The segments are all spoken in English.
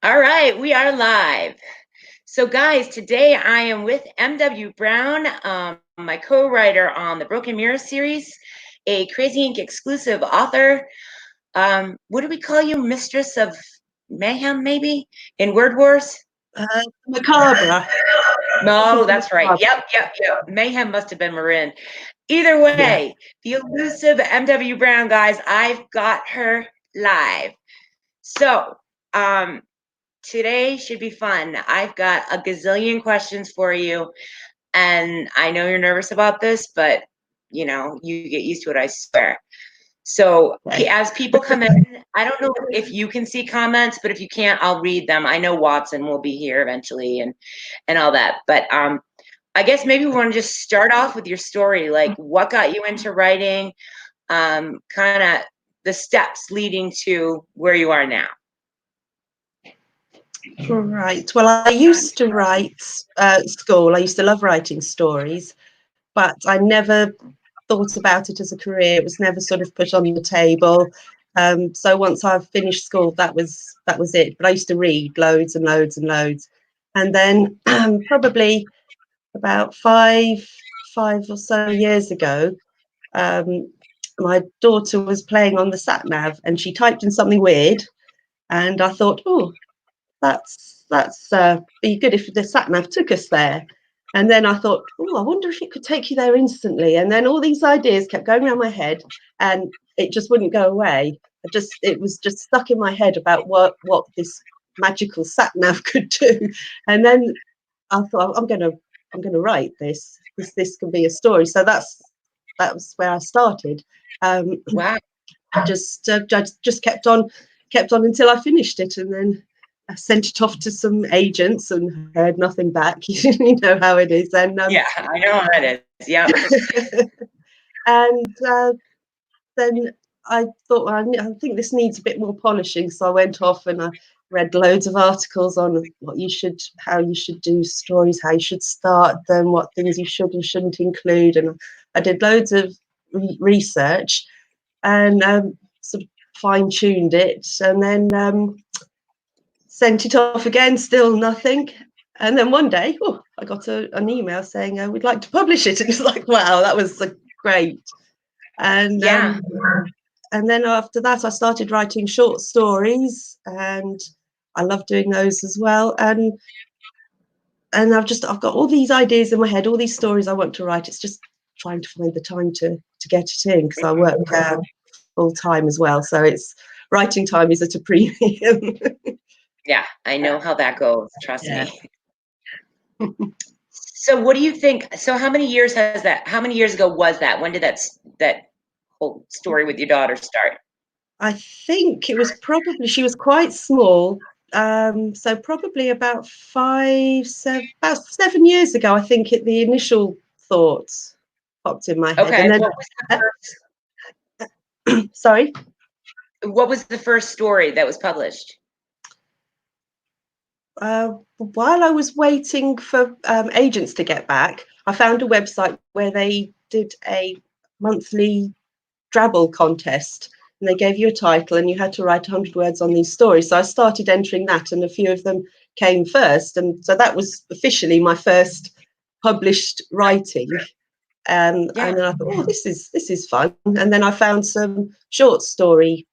All right, we are live. So, guys, today I am with M.W. Brown, my co-writer on the Broken Mirror series, a Crazy Ink exclusive author. What do we call you, Mistress of Mayhem, maybe in Word Wars? Macabre. No, that's right. Yep. Mayhem must have been Marin. Either Yeah. way, the elusive M.W. Brown, guys, I've got her live. So, um, today should be fun. I've got a gazillion questions for you. And I know you're nervous about this, but you get used to it, I swear. So Okay. as people come in, I don't know if you can see comments, but if you can't, I'll read them. I know Watson will be here eventually and all that. But I guess maybe we want to just start off with your story, like what got you into writing, kind of the steps leading to where you are now. Right. Well, I used to write school. I used to love writing stories, but I never thought about it as a career. It was never sort of put on the table. So once I finished school, that was it. But I used to read loads and loads and loads, and then probably about five or so years ago, um, my daughter was playing on the sat nav, and she typed in something weird, and I thought, oh, that's be good if the sat nav took us there. And then I thought, oh, I wonder if it could take you there instantly. And then all these ideas kept going around my head, and it just wouldn't go away. It was just stuck in my head about what this magical sat nav could do. And then I thought, I'm gonna write this. This can be a story. So that was where I started. Wow. Just kept on until I finished it, and then I sent it off to some agents and heard nothing back. You know how it is. And Yeah, I know how it is. Yep. and then I thought, well, I think this needs a bit more polishing. So I went off and I read loads of articles on how you should do stories, how you should start them, what things you should and shouldn't include. And I did loads of research and sort of fine tuned it, and then sent it off again, still nothing. And then one day, I got an email saying, we'd like to publish it. And it's like, wow, that was great. And Yeah. and then after that, I started writing short stories, and I love doing those as well. And I've got all these ideas in my head, all these stories I want to write. It's just trying to find the time to get it in, because I work full time as well. So it's writing time is at a premium. Yeah, I know how that goes, trust Yeah. me. So what do you think? So how many years ago was that? When did that whole story with your daughter start? I think it was probably, she was quite small. So probably about about 7 years ago, I think the initial thoughts popped in my head. And Okay, then, sorry, what was the first story that was published? while I was waiting for agents to get back, I found a website where they did a monthly Drabble contest, and they gave you a title and you had to write 100 words on these stories. So I started entering that, and a few of them came first, and so that was officially my first published writing. Yeah. And then I thought, oh, this is fun. And then I found some short story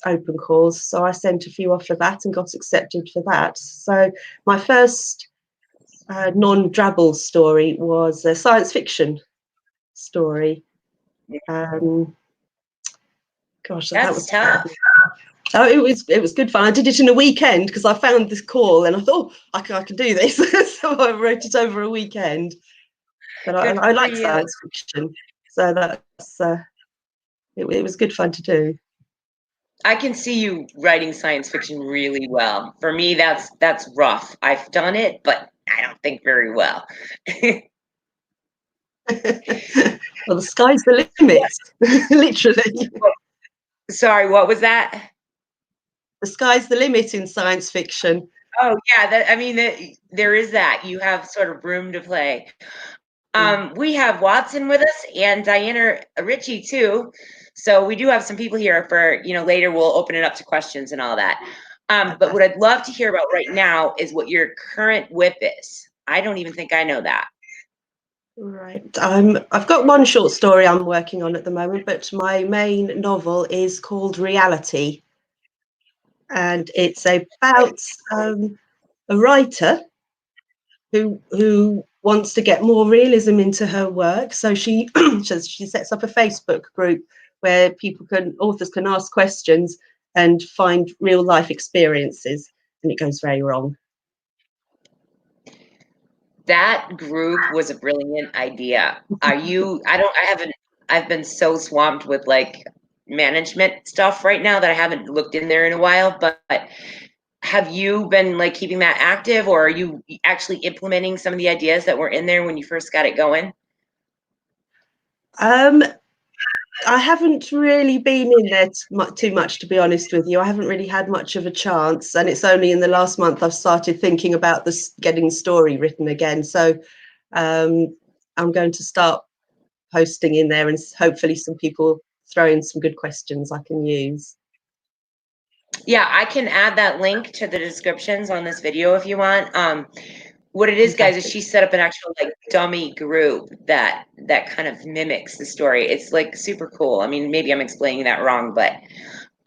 open calls, so I sent a few off for that and got accepted for that. So my first non-Drabble story was a science fiction story. Gosh, that That's was tough. oh, it was good fun. I did it in a weekend because I found this call and I thought, oh, I can do this. So I wrote it over a weekend. But Good I for like you. science fiction, so that's it was good fun to do. I can see you writing science fiction really well. For me, that's rough. I've done it, but I don't think very well. Well, the sky's the limit, literally. Sorry, what was that? The sky's the limit in science fiction. Oh yeah, I mean there is that. You have sort of room to play. We have Watson with us and Diana Ritchie too. So we do have some people here for, later we'll open it up to questions and all that. But what I'd love to hear about right now is what your current whip is. I don't even think I know that. Right. I've got one short story I'm working on at the moment, but my main novel is called Reality, and it's about a writer who wants to get more realism into her work. So she she sets up a Facebook group where authors can ask questions and find real life experiences, and it goes very wrong. That group was a brilliant idea. I've been so swamped with like management stuff right now that I haven't looked in there in a while, but have you been like keeping that active, or are you actually implementing some of the ideas that were in there when you first got it going? I haven't really been in there too much, to be honest with you. I haven't really had much of a chance, and it's only in the last month I've started thinking about getting story written again. So I'm going to start posting in there, and hopefully some people throw in some good questions I can use. Yeah, I can add that link to the descriptions on this video if you want. What it is, guys, is she set up an actual like dummy group that kind of mimics the story. It's like super cool. I mean, maybe I'm explaining that wrong, but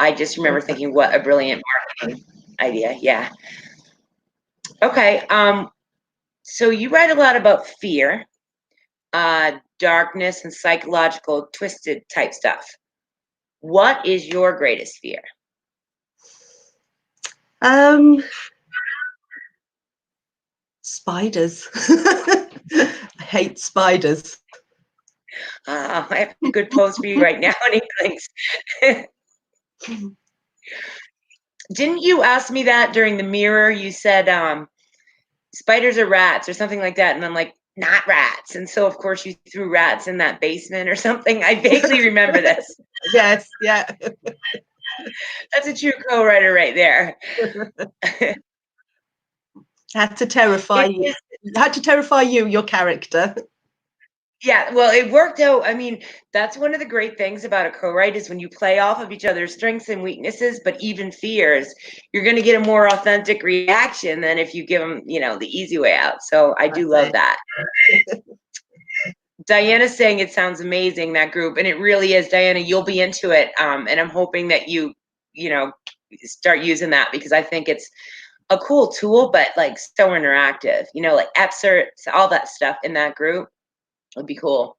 I just remember thinking, what a brilliant marketing idea. Yeah. Okay. So you write a lot about fear, darkness, and psychological twisted type stuff. What is your greatest fear? Spiders. I hate spiders. I have a good pose for you right now in English. Didn't you ask me that during the mirror? You said spiders are rats or something like that, and I'm like, not rats. And so of course you threw rats in that basement or something. I vaguely remember this. Yes, yeah. That's a true co-writer right there. Had to terrify you. Had to terrify you, your character. Yeah, well, it worked out. I mean, that's one of the great things about a co-write is when you play off of each other's strengths and weaknesses, but even fears, you're going to get a more authentic reaction than if you give them, you know, the easy way out. So I do love that. Diana's saying it sounds amazing, that group, and it really is. Diana, you'll be into it, and I'm hoping that you know, start using that because I think it's a cool tool, but like so interactive. You know, like excerpts, all that stuff in that group would be cool.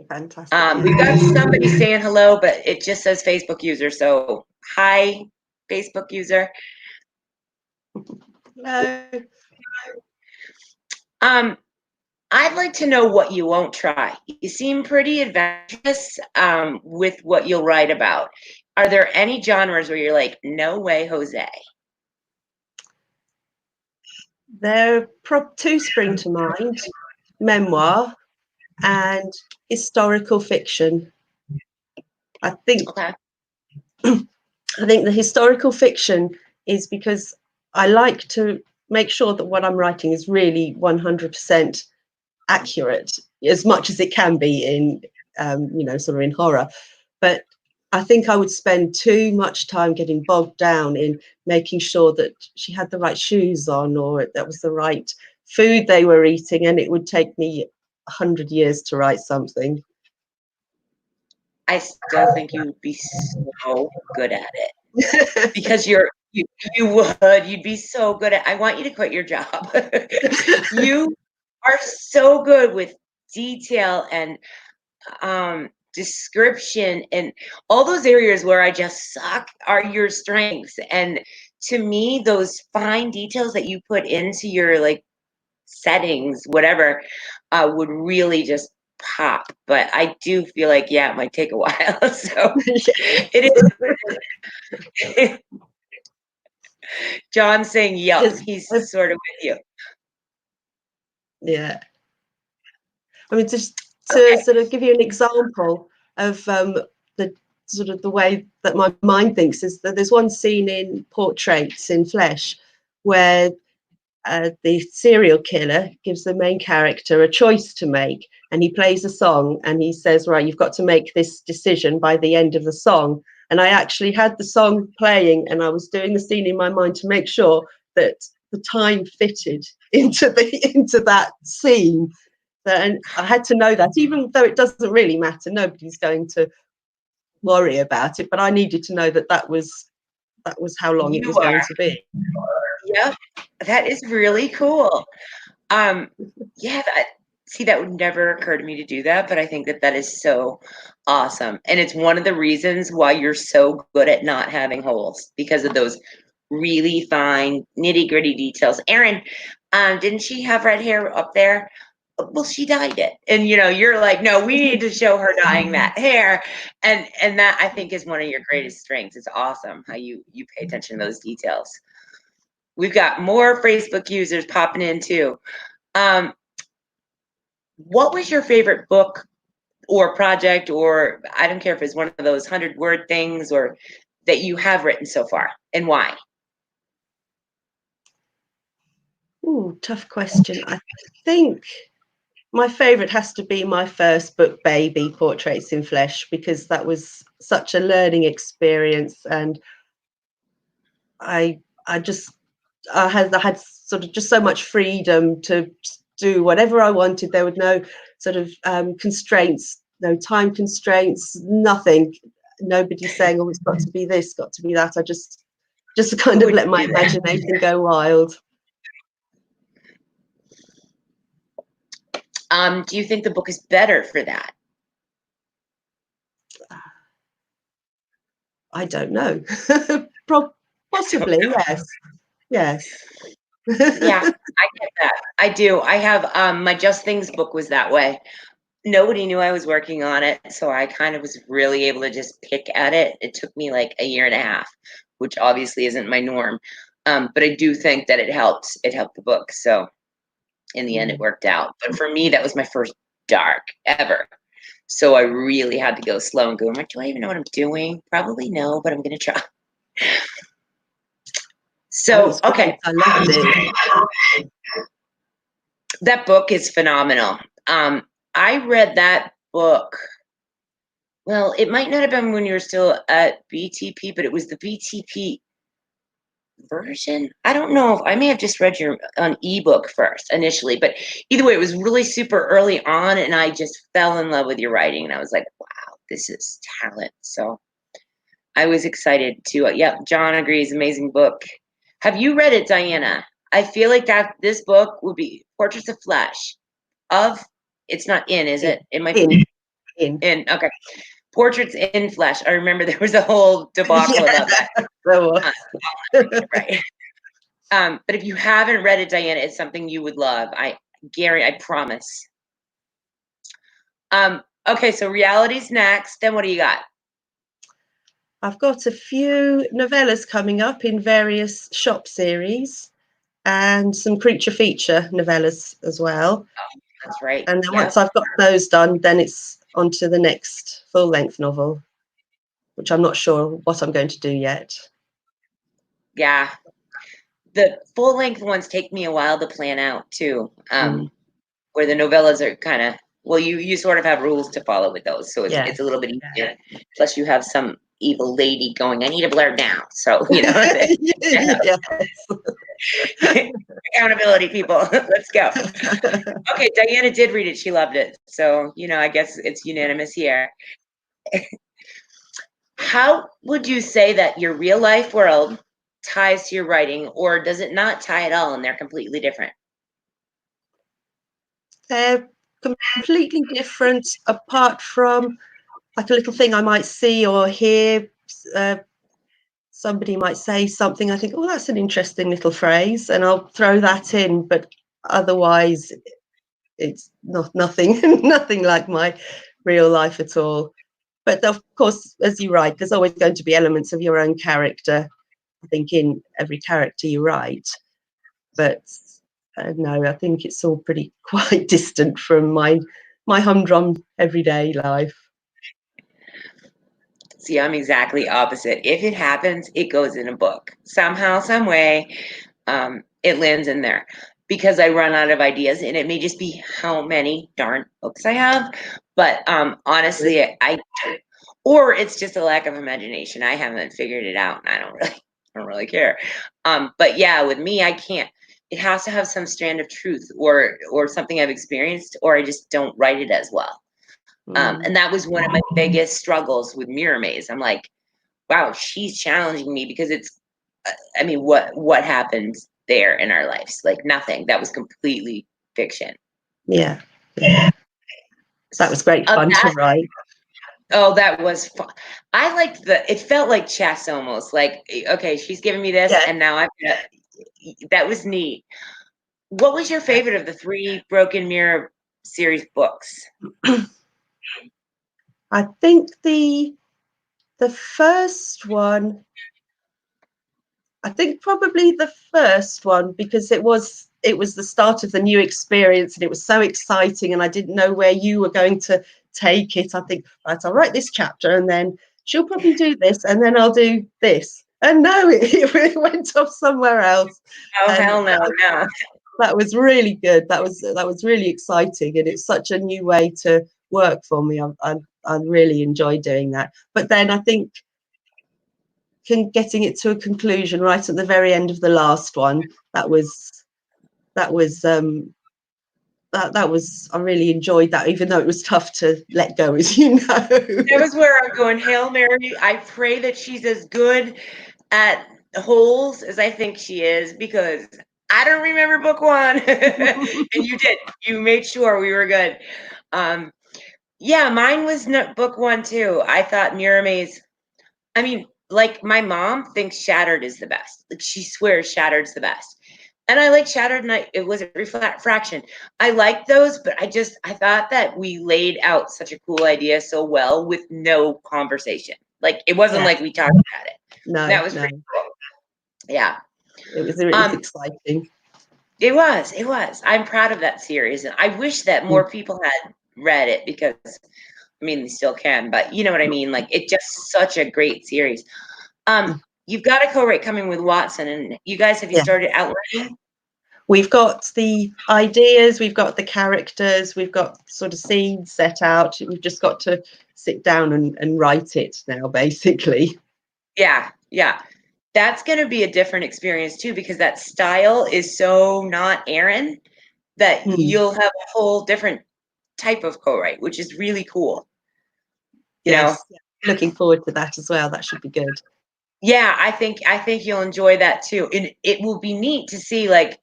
Fantastic. We've got somebody saying hello, but it just says Facebook user. So hi, Facebook user. Hello. I'd like to know what you won't try. You seem pretty adventurous with what you'll write about. Are there any genres where you're like, no way, Jose? There are two spring to mind: memoir and historical fiction. I think Okay. I think the historical fiction is because I like to make sure that what I'm writing is really 100% accurate, as much as it can be in, sort of in horror. But I think I would spend too much time getting bogged down in making sure that she had the right shoes on, or that was the right food they were eating, and it would take me 100 years to write something. I still think you would be so good at it because you'd be so good at. I want you to quit your job. You are so good with detail and description, and all those areas where I just suck are your strengths. And to me, those fine details that you put into your like settings, whatever, would really just pop. But I do feel like, yeah, it might take a while. So it is. John's saying, yep, he's sort of with you. Yeah. I mean, just to sort of give you an example of the sort of the way that my mind thinks, is that there's one scene in Portraits in Flesh where the serial killer gives the main character a choice to make, and he plays a song and he says, right, you've got to make this decision by the end of the song. And I actually had the song playing, and I was doing the scene in my mind to make sure that the time fitted into that scene. And I had to know that, even though it doesn't really matter, nobody's going to worry about it. But I needed to know that was how long it was going to be. Yep, that is really cool. Yeah, that would never occur to me to do that, but I think that is so awesome. And it's one of the reasons why you're so good at not having holes, because of those really fine nitty-gritty details. Erin, didn't she have red hair up there? Well, she dyed it. And you're like, no, we need to show her dyeing that hair. And that, I think, is one of your greatest strengths. It's awesome how you pay attention to those details. We've got more Facebook users popping in too. What was your favorite book or project, or I don't care if it's one of those 100-word things, or that you have written so far, and why? Ooh, tough question. I think my favorite has to be my first book, Baby, Portraits in Flesh, because that was such a learning experience, and I had sort of just so much freedom to do whatever I wanted. There were no sort of constraints, no time constraints, nothing. Nobody saying, "Oh, it's got to be this, got to be that." I just kind of let my imagination go wild. Do you think the book is better for that? I don't know. Possibly, yes. Yes. Yeah, I get that. I do. I have my Just Things book was that way. Nobody knew I was working on it, so I kind of was really able to just pick at it. It took me like a year and a half, which obviously isn't my norm. But I do think that it helped. It helped the book. So in the end, it worked out. But for me, that was my first dark ever. So I really had to go slow and go, do I even know what I'm doing? Probably no, but I'm going to try. So, okay. I loved it. That book is phenomenal. I read that book. Well, it might not have been when you were still at BTP, but it was the BTP version. I don't know if I may have just read your ebook first initially, but either way, it was really super early on, and I just fell in love with your writing, and I was like, wow, this is talent. So I was excited to. Yep, John agrees. Amazing book. Have you read it, Diana? I feel like that this book would be Portraits of Flesh. It's not in, is it? It might be in. Okay. Portraits in Flesh. I remember there was a whole debacle about that. Right. But if you haven't read it, Diana, it's something you would love. Gary, I promise. Okay, so reality's next. Then what do you got? I've got a few novellas coming up in various shop series, and some creature feature novellas as well. Oh, that's right. And then once I've got those done, then it's on to the next full-length novel, which I'm not sure what I'm going to do yet. Yeah. The full-length ones take me a while to plan out too. Where the novellas are kind of, well, you sort of have rules to follow with those, so it's a little bit easier. Plus, you have some evil lady going, I need a blurb now. So, accountability, people. Let's go. Okay, Diana did read it. She loved it. So, I guess it's unanimous here. How would you say that your real life world ties to your writing, or does it not tie at all and they're completely different? They're completely different, apart from like a little thing I might see or hear. Somebody might say something, I think, oh, that's an interesting little phrase, and I'll throw that in. But otherwise, it's nothing like my real life at all. But of course, as you write, there's always going to be elements of your own character, I think, in every character you write. But no, I think it's all pretty quite distant from my humdrum everyday life. See, I'm exactly opposite. If it happens, it goes in a book. Somehow, some way, it lands in there. Because I run out of ideas, and it may just be how many darn books I have. But honestly, or it's just a lack of imagination. I haven't figured it out, and I don't really care. But yeah, with me, I can't. It has to have some strand of truth, or something I've experienced, or I just don't write it as well. And that was one of my biggest struggles with Mirror Maze. I'm like, wow, she's challenging me because it's, I mean, what happened there in our lives? Like nothing. That was completely fiction. Yeah. That was great fun to write. Oh, that was fun. I liked it felt like chess almost. Like, okay, she's giving me this, and now I've got. That was neat. What was your favorite of the 3 Broken Mirror series books? I think the first one. I think probably the first one, because it was the start of the new experience and it was so exciting and I didn't know where you were going to take it. I think, right, I'll write this chapter and then she'll probably do this and then I'll do this. And no, it went off somewhere else. Oh, And hell no, no. that was really good. That was really exciting, and it's such a new way to work for me. I really enjoy doing that. But then I think getting it to a conclusion right at the very end of the last one, that was I really enjoyed that, even though it was tough to let go, as you know. That was where I'm going. Hail Mary. I pray that she's as good at holes as I think she is, because I don't remember book 1. And you did. You made sure we were good. Yeah, mine was book 1 too. I thought Mirror Maze, I mean, like my mom thinks Shattered is the best. Like she swears Shattered's the best. And I like Shattered, and it was a Refraction. I like those, but I thought that we laid out such a cool idea so well with no conversation. Like it wasn't like we talked about it. No, that was pretty cool. Yeah. It was exciting. It was. I'm proud of that series. And I wish that more people had read it, because I mean, they still can, but you know what I mean? Like, it's just such a great series. You've got a co-write coming with Watson, and you guys, have you started outlining? We've got the ideas, we've got the characters, we've got sort of scenes set out. We've just got to sit down and write it now, basically. Yeah. That's going to be a different experience too, because that style is so not Aaron that you'll have a whole different type of co-write, which is really cool. You know? Looking forward to that as well. That should be good. Yeah, I think you'll enjoy that too. And it will be neat to see, like,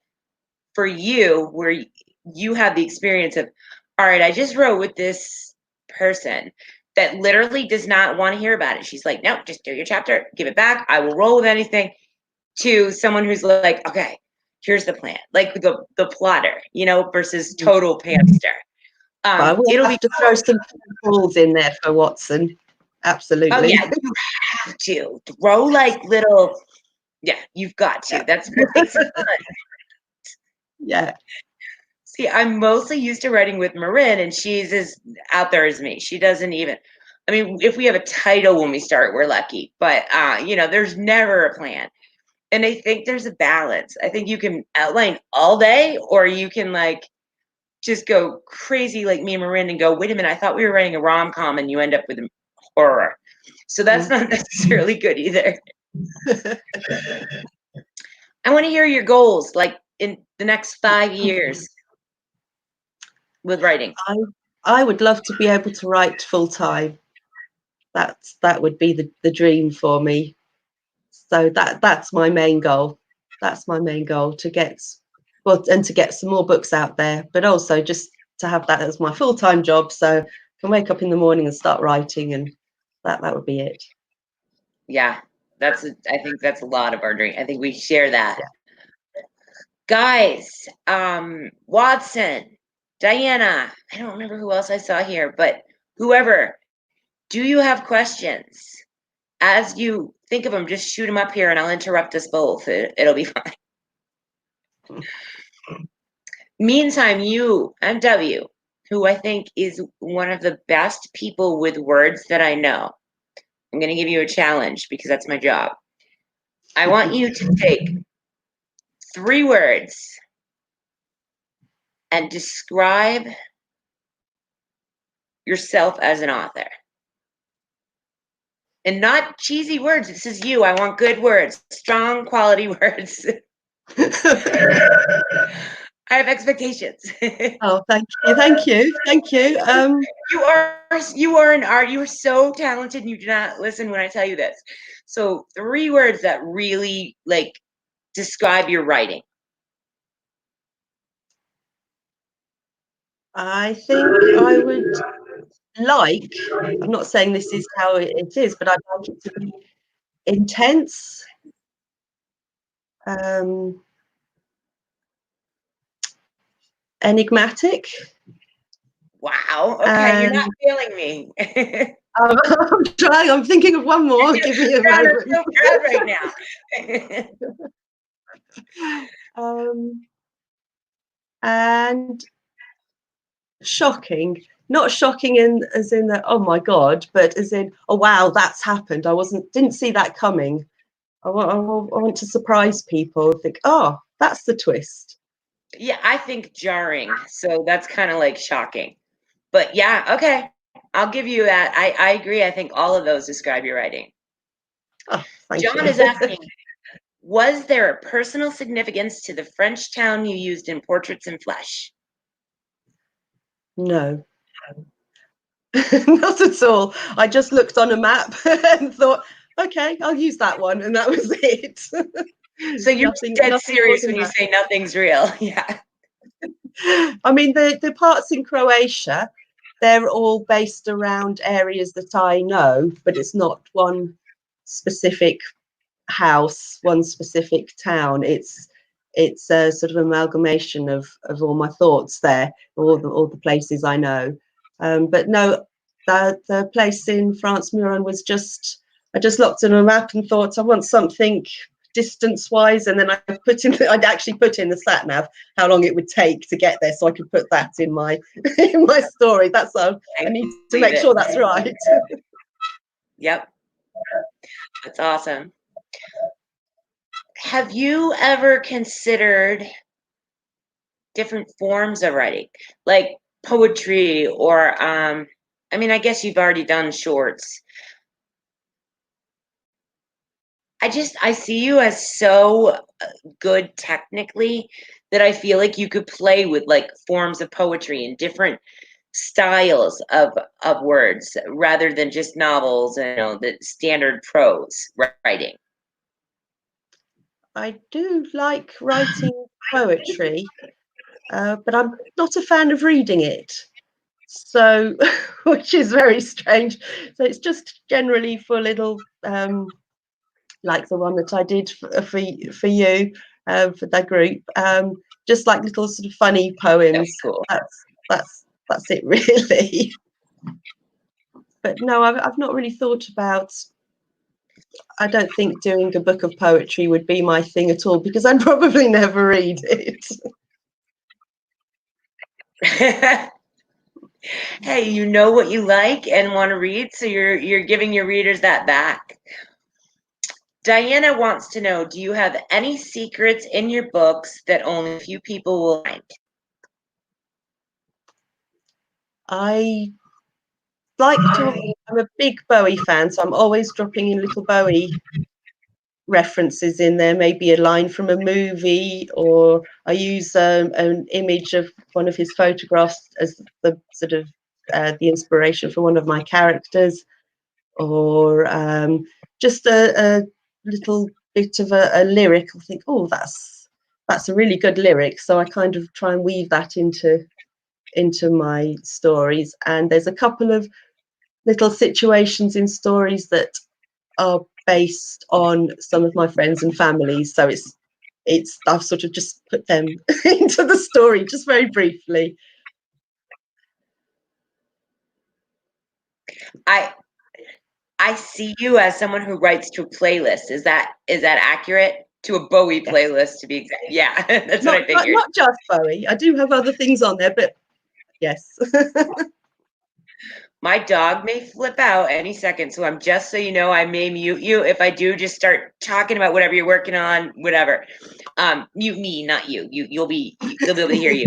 for you, where you have the experience of, all right, I just wrote with this person that literally does not want to hear about it. She's like, nope, just do your chapter, give it back. I will roll with anything. To someone who's like, okay, here's the plan, like the plotter, versus total pamster. We'll have to throw some balls in there for Watson. Absolutely. Oh yeah, you have to throw like little. Yeah, you've got to. That's what makes it fun. Yeah. See, I'm mostly used to writing with Marin, and she's as out there as me. She doesn't even. I mean, if we have a title when we start, we're lucky. But there's never a plan. And I think there's a balance. I think you can outline all day, or you can like just go crazy like me and Marin and go, wait a minute, I thought we were writing a rom-com, and you end up with a horror. So that's not necessarily good either. I want to hear your goals, like in the next 5 years with writing. I would love to be able to write full time. That would be the dream for me. So that's my main goal. That's my main goal, to get some more books out there, but also just to have that as my full-time job, so I can wake up in the morning and start writing, and that would be it. Yeah, I think that's a lot of our dream. I think we share that. Yeah. Guys, Watson, Diana, I don't remember who else I saw here, but whoever, do you have questions? As you think of them, just shoot them up here and I'll interrupt us both. It'll be fine. Meantime, you, MW, who I think is one of the best people with words that I know, I'm going to give you a challenge because that's my job. I want you to take 3 words and describe yourself as an author. And not cheesy words. This is you. I want good words, strong quality words. I have expectations. Oh, thank you, thank you, thank you. You are an art. You are so talented, and you do not listen when I tell you this. So 3 words that really like describe your writing. I think I would like, I'm not saying this is how it is, but I'd like it to be intense, enigmatic. Wow. Okay, you're not And failing me. I'm trying, I'm thinking of one more. Give me a You're on a moment. silk thread right now. And shocking, not shocking in as in that, oh my god, but as in, oh wow, that's happened. Didn't see that coming. I want to surprise people, think, oh, that's the twist. Yeah, I think jarring. So that's kind of like shocking. But yeah, okay. I'll give you that. I agree. I think all of those describe your writing. Oh, thank John you. is asking, was there a personal significance to the French town you used in Portraits in Flesh? No. Not at all. I just looked on a map and thought, okay, I'll use that one, and that was it. So you're Nothing dead more serious than when you that. say nothing's real. Yeah. I mean, the parts in Croatia, they're all based around areas that I know, but it's not one specific house, one specific town. It's a sort of amalgamation of all my thoughts there, all the places I know. But no, the place in France, Muran, was just, I just looked at a map and thought I want something distance wise, and then I'd actually put in the sat nav how long it would take to get there, so I could put that in my in my story. That's how I need to make sure that's right. Yep. That's awesome. Have you ever considered different forms of writing, like poetry or I mean, I guess you've already done shorts. I see you as so good technically that I feel like you could play with like forms of poetry and different styles of words rather than just novels and the standard prose writing. I do like writing poetry, but I'm not a fan of reading it. So, which is very strange. So it's just generally for little, like the one that I did for you, for that group, just like little sort of funny poems. That's cool. That's it really. But no, I've not really thought about. I don't think doing a book of poetry would be my thing at all, because I'd probably never read it. Hey, you know what you like and want to read, so you're giving your readers that back. Diana wants to know, do you have any secrets in your books that only a few people will find? I like to. I'm a big Bowie fan, so I'm always dropping in little Bowie references in there, maybe a line from a movie, or I use an image of one of his photographs as the sort of the inspiration for one of my characters, or just a little bit of a lyric. I think, oh, that's a really good lyric, so I kind of try and weave that into my stories. And there's a couple of little situations in stories that are based on some of my friends and families, so it's I've sort of just put them into the story just very briefly. I see you as someone who writes to a playlist. Is that accurate? To a Bowie Yes. playlist, to be exact. Yeah, that's what I figured. Not just Bowie. I do have other things on there, but yes. My dog may flip out any second, so I'm just so you know, I may mute you if I do just start talking about whatever you're working on, whatever. Mute me, not you. They'll be able to hear you.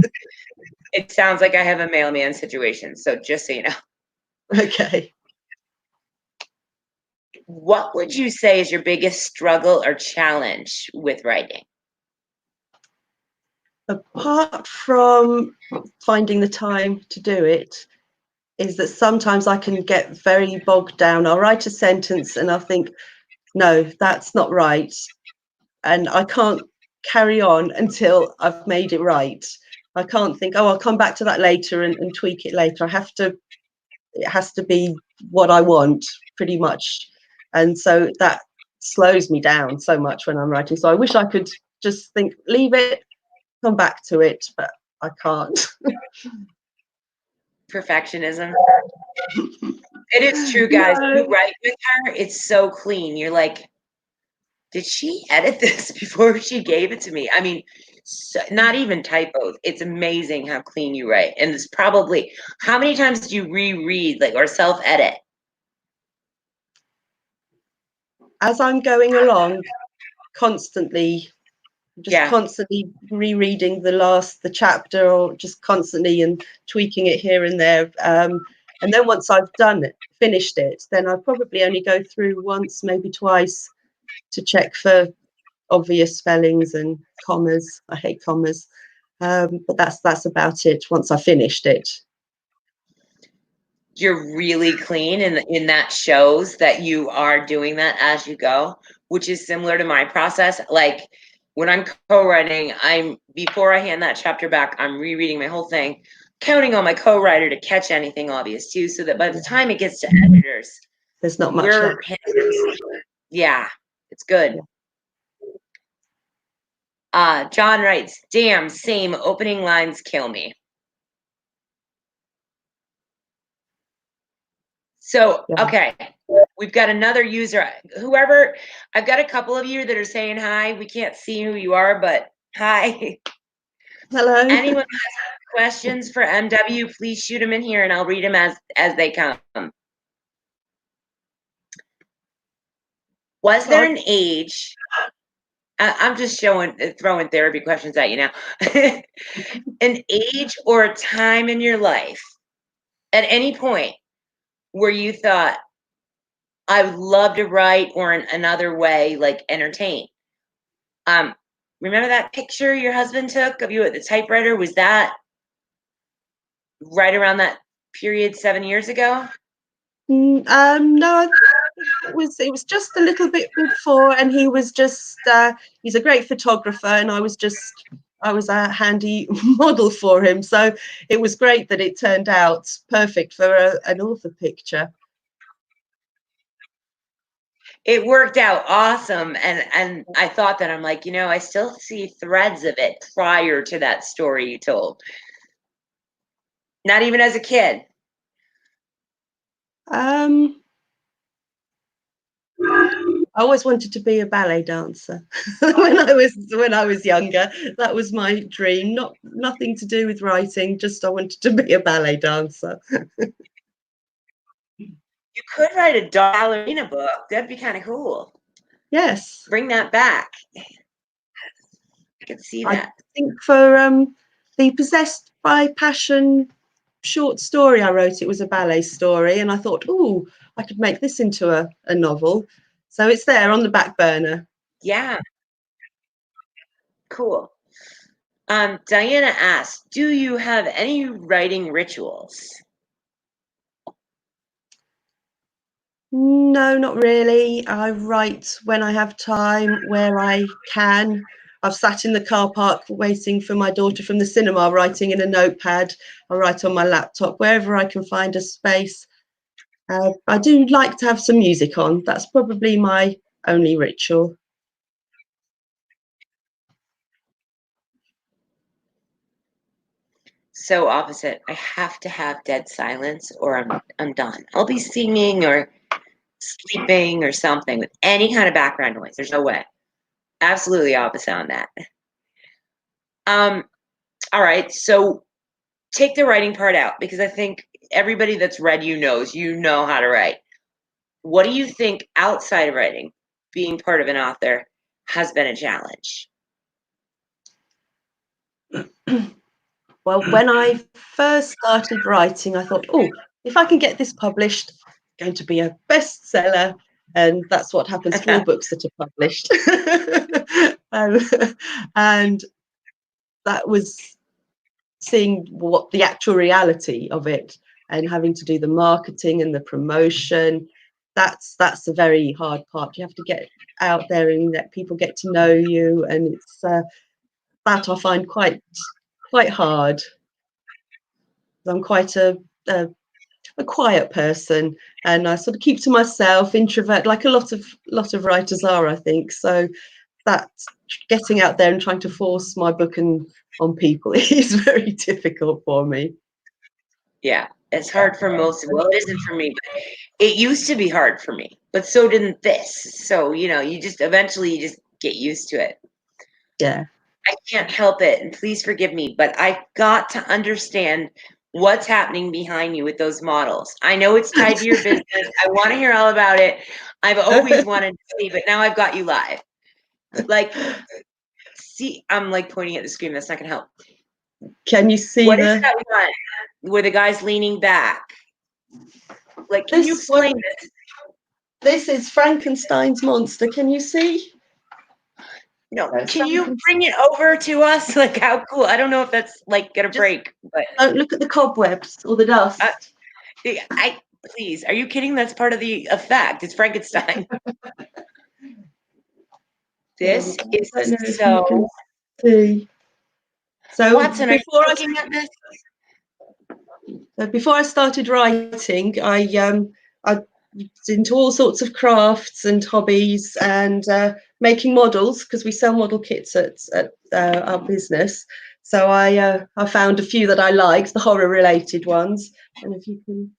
It sounds like I have a mailman situation, so just so you know. Okay. What would you say is your biggest struggle or challenge with writing? Apart from finding the time to do it, is that sometimes I can get very bogged down. I'll write a sentence and I'll think, no, that's not right. And I can't carry on until I've made it right. I can't think, oh, I'll come back to that later and tweak it later. It has to be what I want pretty much. And so that slows me down so much when I'm writing. So I wish I could just think, leave it, come back to it, but I can't. Perfectionism. It is true, guys. No. You write with her, it's so clean. You're like, did she edit this before she gave it to me? I mean, not even typos. It's amazing how clean you write. And it's probably, how many times do you reread, like, or self-edit? As I'm going along, constantly, Yeah. constantly rereading the chapter, or just constantly and tweaking it here and there. And then once I've finished it, then I probably only go through once, maybe twice, to check for obvious spellings and commas. I hate commas. But that's about it once I finished it. You're really clean, and that shows that you are doing that as you go, which is similar to my process. Like when I'm co-writing, before I hand that chapter back, I'm rereading my whole thing, counting on my co-writer to catch anything obvious too, so that by the time it gets to editors, there's not much left. Yeah, it's good. John writes, damn, same, opening lines kill me. So, okay, we've got another user. Whoever, I've got a couple of you that are saying hi. We can't see who you are, but hi. Hello. Anyone has questions for MW, please shoot them in here and I'll read them as they come. Was there an age? I'm just throwing therapy questions at you now. An age or a time in your life at any point where you thought, I would love to write, or in another way, like entertain. Remember that picture your husband took of you at the typewriter? Was that right around that period 7 years ago? No, it was just a little bit before, and he was just he's a great photographer, and I was a handy model for him, so it was great that it turned out perfect for an author picture. It worked out awesome, and I thought that, I'm like, I still see threads of it prior to that story you told. Not even as a kid. I always wanted to be a ballet dancer when I was younger. That was my dream. Nothing to do with writing. Just I wanted to be a ballet dancer. You could write a ballerina book. That'd be kind of cool. Yes. Bring that back. I can see that. I think for the Possessed by Passion short story I wrote, it was a ballet story, and I thought, oh, I could make this into a novel. So it's there on the back burner. Yeah. Cool. Diana asks, do you have any writing rituals? No, not really. I write when I have time, where I can. I've sat in the car park waiting for my daughter from the cinema, writing in a notepad. I write on my laptop, wherever I can find a space. I do like to have some music on. That's probably my only ritual. So opposite. I have to have dead silence or I'm done. I'll be singing or sleeping or something with any kind of background noise. There's no way. Absolutely opposite on that. All right. So take the writing part out, because I think everybody that's read you knows you know how to write. What do you think outside of writing, being part of an author, has been a challenge? Well, when I first started writing, I thought, oh, if I can get this published, it's going to be a bestseller. and that's what happens to all books that are published. And that was seeing what the actual reality of it, and having to do the marketing and the promotion. That's the very hard part. You have to get out there and let people get to know you, and it's that I find quite hard. I'm quite a quiet person, and I sort of keep to myself, introvert, like a lot of writers are, I think. So that getting out there and trying to force my book on people is very difficult for me. Yeah, it's hard for most. Well, it isn't for me, but it used to be hard for me. But so didn't this. So you just eventually get used to it. Yeah. I can't help it, and please forgive me, but I've got to understand what's happening behind you with those models. I know it's tied to your business. I want to hear all about it. I've always wanted to see, but now I've got you live. Like, see, I'm like pointing at the screen. That's not going to help. Can you see what is that one where the guy's leaning back? Like, can you explain this? This is Frankenstein's monster. Can you see? No, can you bring it over to us? Like, how cool? I don't know if that's like gonna break, but don't look at the cobwebs or the dust. Please, are you kidding? That's part of the effect. It's Frankenstein. This is so. See. So Watson, are you looking at this? Before I started writing, I into all sorts of crafts and hobbies, and making models, because we sell model kits at our business. So I found a few that I liked, the horror related ones, and if you can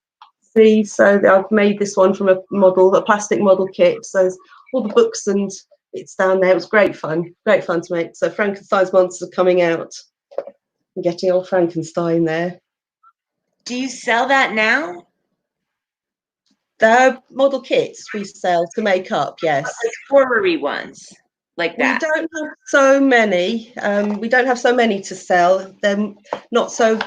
see, so I've made this one from a plastic model kit. So there's all the books and it's down there. It was great fun to make. So Frankenstein's monsters are coming out. I'm getting old Frankenstein there. Do you sell that now? The model kits we sell to make up, yes. Like horror-y ones, like that. We don't have so many. We don't have so many to sell. They're not so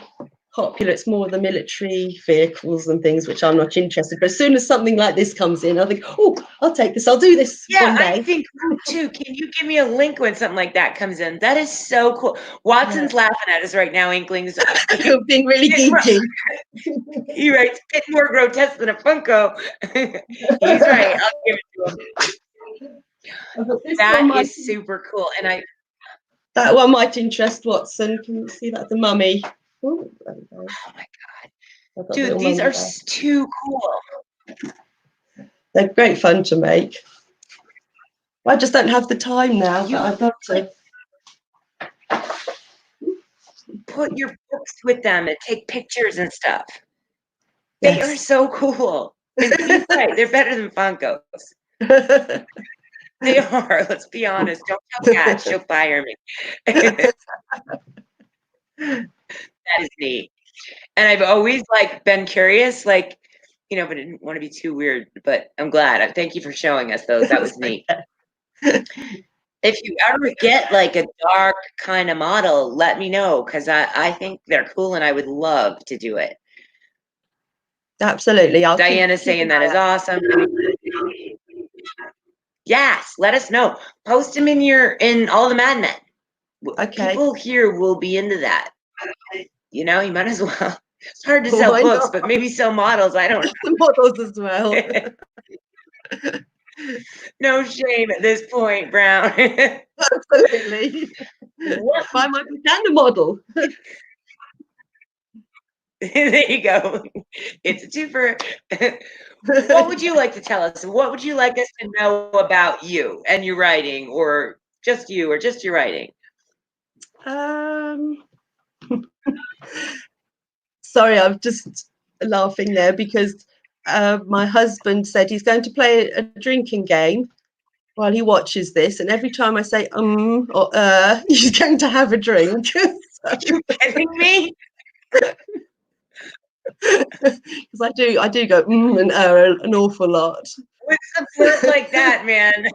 popular. It's more the military vehicles and things, which I'm not interested. But as soon as something like this comes in, I think, oh, I'll take this. I'll do this one day. I think too. Can you give me a link when something like that comes in? That is so cool. Watson's laughing at us right now, Inklings. Being really geeky. He writes, "It's more grotesque than a Funko." He's right. I'll give it to him. That is super cool, and that one might interest Watson. Can you see that? The mummy. Oh my god, dude, these are too cool. They're great fun to make. I just don't have the time now, but I'd love to. Put your books with them and take pictures and stuff. They are so cool. And he's right, they're better than Funkos. They are, let's be honest. Don't tell Kat, she'll fire me. That is neat. And I've always been curious, but I didn't want to be too weird, but I'm glad. Thank you for showing us those. That was neat. If you ever get a dark kind of model, let me know, because I think they're cool and I would love to do it. Absolutely. Diana's saying that is awesome. Yes, let us know. Post them in all the Mad Men. Okay. People here will be into that. You might as well. It's hard to sell books, but maybe sell models. I don't know. Models as well. No shame at this point, Brown. Absolutely. Buy my book and a model. There you go. It's a twofer. What would you like to tell us? What would you like us to know about you and your writing, or just you, or just your writing? Sorry, I'm just laughing there because my husband said he's going to play a drinking game while he watches this, and every time I say or he's going to have a drink. Are you kidding me? Because I do go and an awful lot. With support like that, man.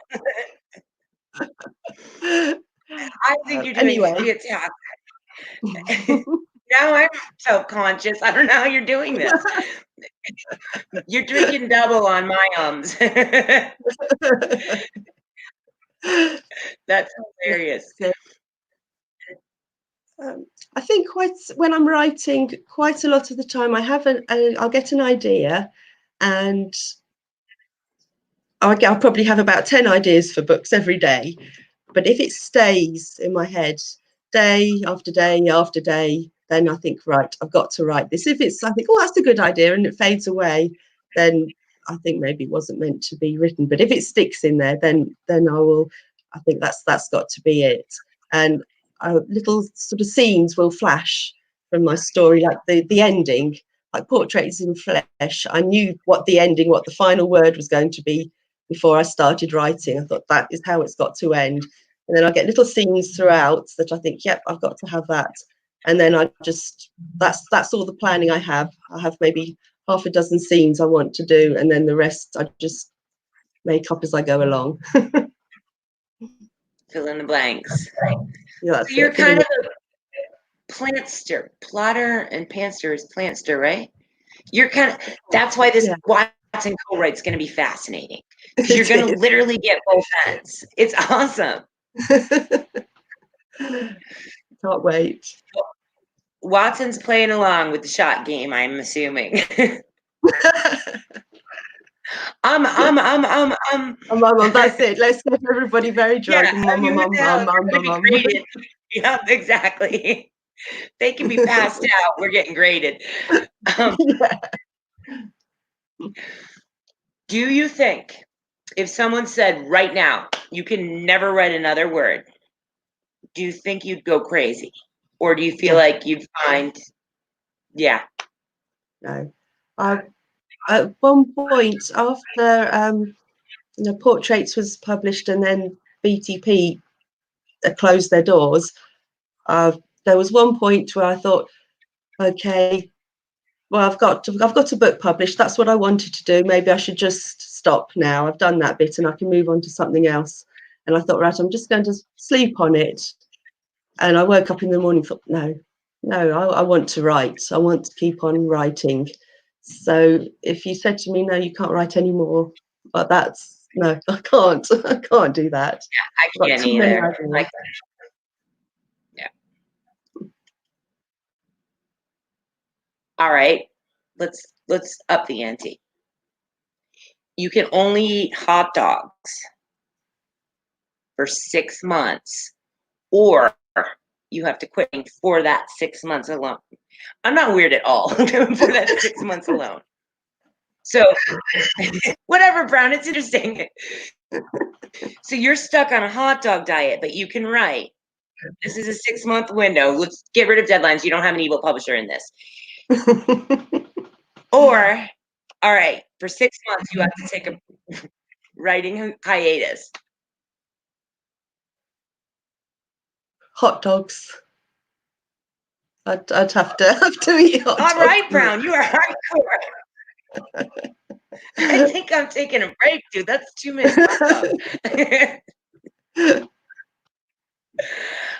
I think you're doing fantastic. Now I'm self-conscious. I don't know how you're doing this. You're drinking double on my ums. That's hilarious. I think when I'm writing, quite a lot of the time I have I'll get an idea, and I'll probably have about 10 ideas for books every day. But if it stays in my head day after day after day, then I think, right, I've got to write this. If I think, oh, that's a good idea, and it fades away, then I think maybe it wasn't meant to be written. But if it sticks in there, then I think that's got to be it. And little sort of scenes will flash from my story, like the ending, like Portraits in Flesh. I knew what the final word was going to be before I started writing. I thought that is how it's got to end. And then I get little scenes throughout that I think, yep, I've got to have that. And then that's all the planning I have. I have maybe half a dozen scenes I want to do, and then the rest I just make up as I go along. Fill in the blanks. Yeah, So you're kind of a plantster. Plotter and pantster is plantster, right? You're kind of, that's why this Watson co-write's going to be fascinating, because you're going to literally get both ends. It's awesome. Can't wait. Watson's playing along with the shot game, I'm assuming. That's it. Let's get everybody very drunk. Yeah, yeah, exactly. They can be passed out. We're getting graded. Do you think if someone said right now, you can never write another word, do you think you'd go crazy? Or do you feel like you'd find, No. At one point, after Portraits was published and then BTP closed their doors, there was one point where I thought, okay, well, I've got a book published. That's what I wanted to do. Maybe I should just stop now. I've done that bit and I can move on to something else. And I thought, right, I'm just going to sleep on it. And I woke up in the morning and thought, no, I want to write. I want to keep on writing. So if you said to me, no, you can't write anymore, but no, I can't. I can't do that. Yeah, I can't either. Yeah. All right, let's up the ante. You can only eat hot dogs for 6 months, or you have to quit for that 6 months alone. I'm not weird at all for that 6 months alone. So whatever, Brown, it's interesting. So you're stuck on a hot dog diet, but you can write. This is a 6-month window. Let's get rid of deadlines. You don't have an evil publisher in this. Or, all right, for 6 months, you have to take a writing hiatus. Hot dogs. I'd have to eat hot dogs. All right, Brown, you are hardcore. I think I'm taking a break, dude. That's too many hot dogs.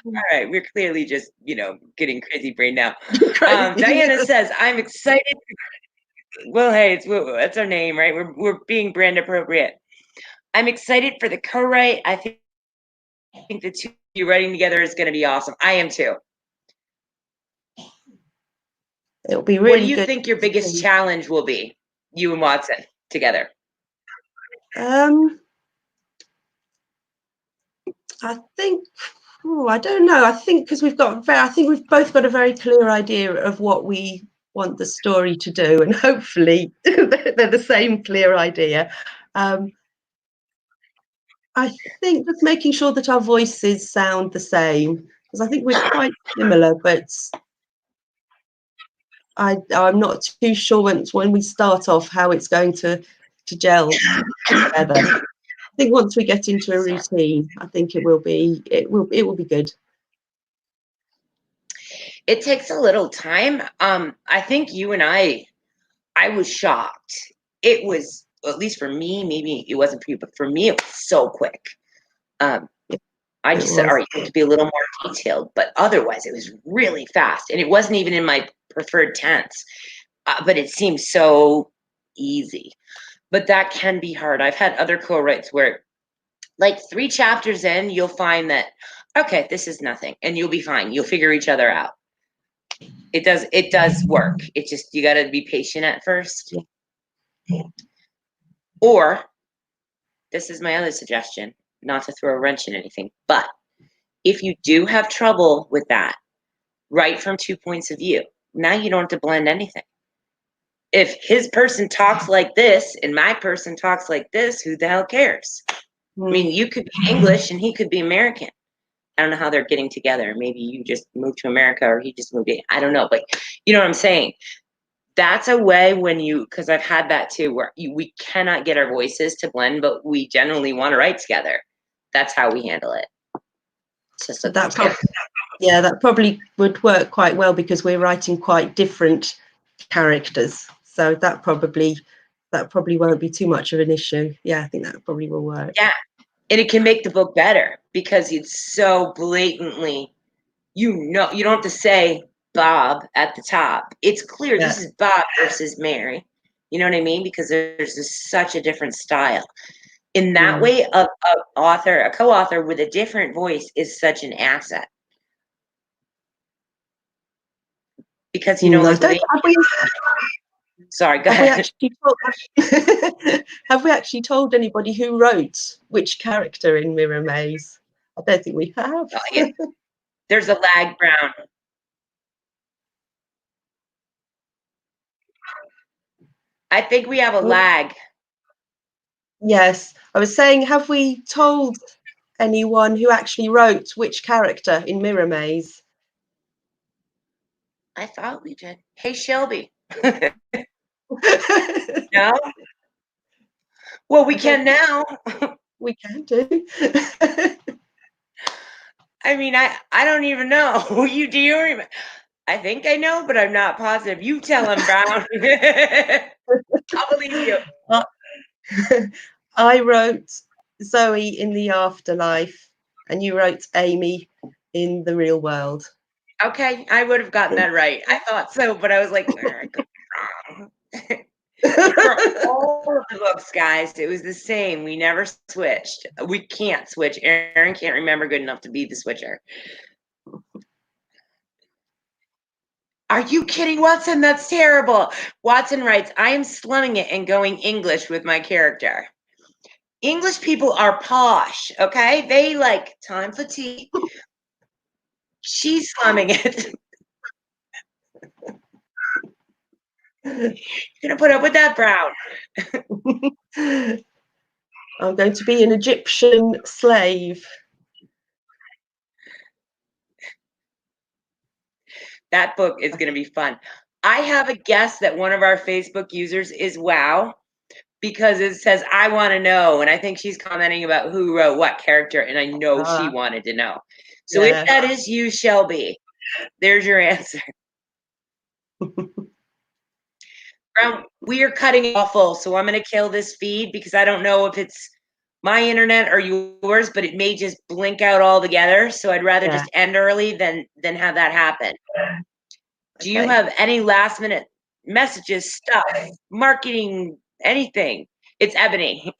All right, we're clearly just, getting crazy brain now. Diana says, I'm excited. Well, hey, that's our name, right? We're being brand appropriate. I'm excited for the co-write. I think the two of you writing together is going to be awesome. I am too. It'll be really good. What do you think your biggest challenge will be, you and Watson together? I think, I don't know. I think because we've both got a very clear idea of what we want the story to do, and hopefully they're the same clear idea. I think just making sure that our voices sound the same, because I think we're quite similar, but I'm not too sure when we start off how it's going to gel together. I think once we get into a routine, I think it will be good. It takes a little time. I think you and I was shocked. It was, at least for me, maybe it wasn't for you, but for me, it was so quick. I just said, all right, you have to be a little more detailed, but otherwise it was really fast. And it wasn't even in my preferred tense, but it seems so easy. But that can be hard. I've had other co-writes where like 3 chapters in, you'll find that, okay, this is nothing, and you'll be fine. You'll figure each other out. It does work. It just, you got to be patient at first. Or, this is my other suggestion, not to throw a wrench in anything, but if you do have trouble with that, write from 2 points of view. Now you don't have to blend anything. If his person talks like this and my person talks like this, who the hell cares? I mean, you could be English and he could be American. I don't know how they're getting together. Maybe you just moved to America or he just moved in. I don't know, but you know what I'm saying? That's a way when you, because I've had that too, where we cannot get our voices to blend, but we generally want to write together. That's how we handle it. It's just that probably would work quite well because we're writing quite different characters. So that probably won't be too much of an issue. Yeah, I think that probably will work. Yeah. And it can make the book better because it's so blatantly, you don't have to say Bob at the top. It's clear this is Bob versus Mary. You know what I mean? Because there's such a different style. In that way, a co-author with a different voice is such an asset. Because, sorry, go ahead. Have we actually told anybody who wrote which character in Mirror Maze? I don't think we have. Yeah. There's a lag, Brown. I think we have a lag. Yes. I was saying, have we told anyone who actually wrote which character in Mirror Maze? I thought we did. Hey, Shelby. No? Well, we can now. We can do. I mean, I don't even know. Do you remember? I think I know, but I'm not positive. You tell him, Brown. I'll believe you. I wrote Zoe in the afterlife, and you wrote Amy in the real world. Okay, I would have gotten that right. I thought so, but I was like, where I could be wrong. For all of the books, guys, it was the same. We never switched. We can't switch. Aaron can't remember good enough to be the switcher. Are you kidding, Watson? That's terrible. Watson writes, I am slumming it and going English with my character. English people are posh, okay? They like time for tea. She's slumming it. You're gonna put up with that, Brown. I'm going to be an Egyptian slave. That book is going to be fun. I have a guess that one of our Facebook users is Wow, because it says, I want to know. And I think she's commenting about who wrote what character. And I know she wanted to know. So if that is you, Shelby, there's your answer. Brown, we are cutting it awful. So I'm going to kill this feed because I don't know if it's my internet or yours, but it may just blink out altogether. So I'd rather just end early than have that happen. Do you have any last minute messages, stuff, marketing, anything? It's Ebony.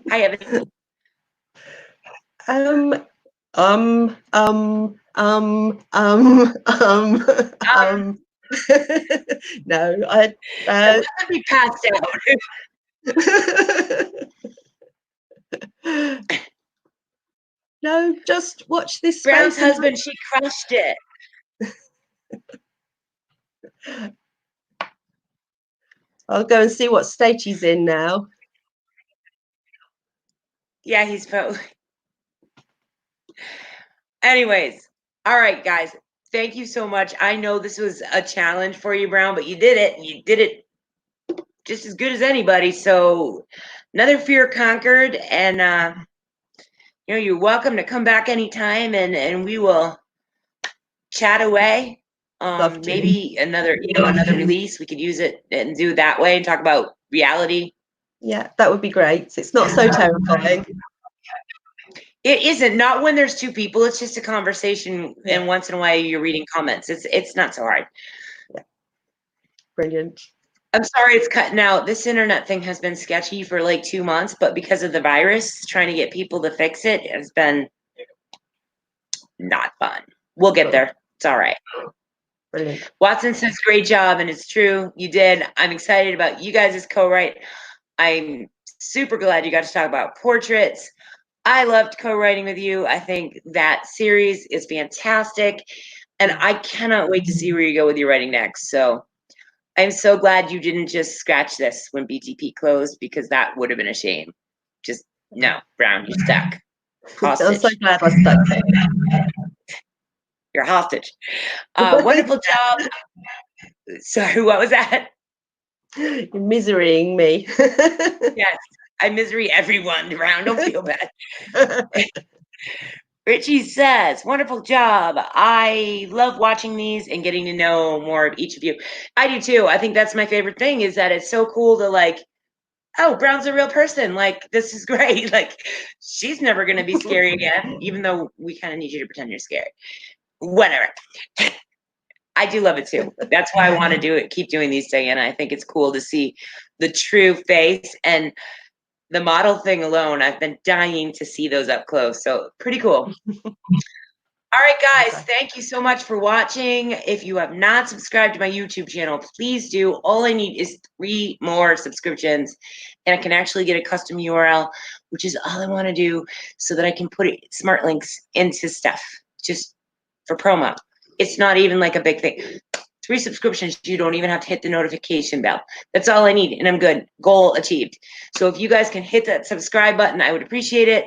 Hi, Ebony. No, I be passed out. No, just watch this space. Brown's husband, she crushed it. I'll go and see what state he's in now. Yeah, he's probably. Anyways, all right, guys. Thank you so much. I know this was a challenge for you, Brown, but you did it. You did it just as good as anybody. So another fear conquered, and you're welcome to come back anytime, and we will chat away. Maybe another release. We could use it and do it that way and talk about reality. Yeah, that would be great. It's not so terrifying. It isn't, not when there's two people. It's just a conversation, Yeah. and once in a while you're reading comments. It's not so hard. Brilliant. I'm sorry it's cutting out. This internet thing has been sketchy for like 2 months, but because of the virus, trying to get people to fix it has been not fun. We'll get there. It's all right. Brilliant. Watson says, great job, and it's true. You did. I'm excited about you guys' co-write. I'm super glad you got to talk about portraits. I loved co-writing with you. I think that series is fantastic, and I cannot wait to see where you go with your writing next. So I'm so glad you didn't just scratch this when BTP closed, because that would have been a shame. Just no, Brown, you're stuck. Hostage. I'm so glad I stuck. You're hostage. Wonderful job. Sorry, what was that? You're miserying me. Yes, I misery everyone around. Don't feel bad. Richie says, wonderful job. I love watching these and getting to know more of each of you. I do too. I think that's my favorite thing, is that it's so cool to like, oh, Brown's a real person. Like, this is great. Like, she's never going to be scary again, even though we kind of need you to pretend you're scared. Whatever. I do love it too. That's why I want to do it. Keep doing these, Diana. I think it's cool to see the true face, and the model thing alone. I've been dying to see those up close. So pretty cool. All right, guys, thank you so much for watching. If you have not subscribed to my YouTube channel, please do. All I need is 3 more subscriptions, and I can actually get a custom URL, which is all I want to do, so that I can put smart links into stuff just for promo. It's not even like a big thing. 3 subscriptions, you don't even have to hit the notification bell. That's all I need, and I'm good. Goal achieved. So if you guys can hit that subscribe button, I would appreciate it.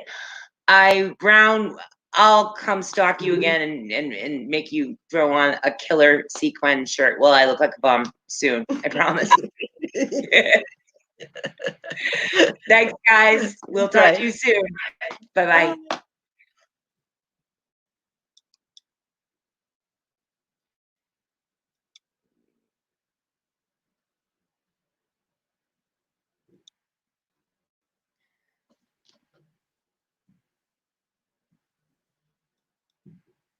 Brown, I'll come stalk you again and make you throw on a killer sequin shirt. Well, I look like a bum soon, I promise. Thanks, guys. We'll talk to you soon. Bye-bye.